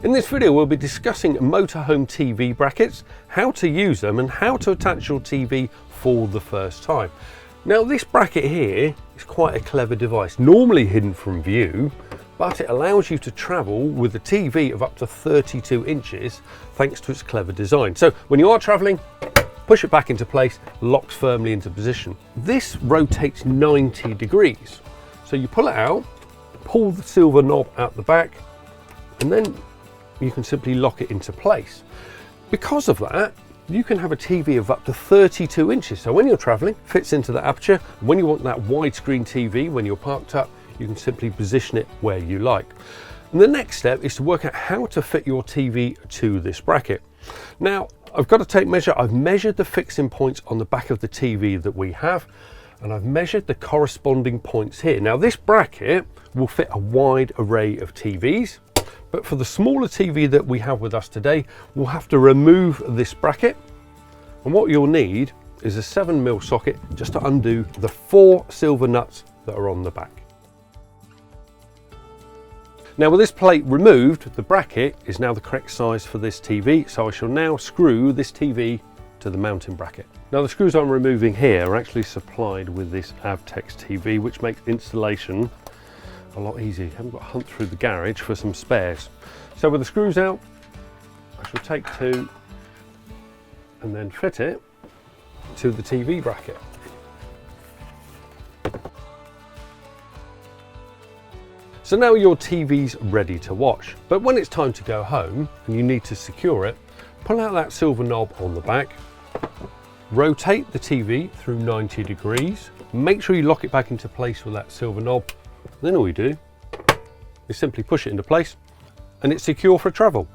In this video we'll be discussing motorhome TV brackets, how to use them and how to attach your TV for the first time. Now this bracket here is quite a clever device, normally hidden from view, but it allows you to travel with a TV of up to 32 inches thanks to its clever design. So when you are travelling, push it back into place, locks firmly into position. This rotates 90 degrees. So you pull it out, pull the silver knob out the back, and then you can simply lock it into place. Because of that, you can have a TV of up to 32 inches. So when you're traveling, fits into the aperture. When you want that widescreen TV, when you're parked up, you can simply position it where you like. And the next step is to work out how to fit your TV to this bracket. Now, I've got to take measure. I've measured the fixing points on the back of the TV that we have, and I've measured the corresponding points here. Now, this bracket will fit a wide array of TVs. But for the smaller TV that we have with us today, we'll have to remove this bracket. And what you'll need is a 7mm socket just to undo the 4 silver nuts that are on the back. Now with this plate removed, the bracket is now the correct size for this TV. So I shall now screw this TV to the mounting bracket. Now the screws I'm removing here are actually supplied with this 𝗚𝗃𝘃𝗹𝘃𝗲𝗱 TV, which makes installation a lot easier. You haven't got to hunt through the garage for some spares. So with the screws out, I shall take 2 and then fit it to the TV bracket. So now your TV's ready to watch, but when it's time to go home and you need to secure it, pull out that silver knob on the back, rotate the TV through 90 degrees, make sure you lock it back into place with that silver knob. Then all you do is simply push it into place and it's secure for travel.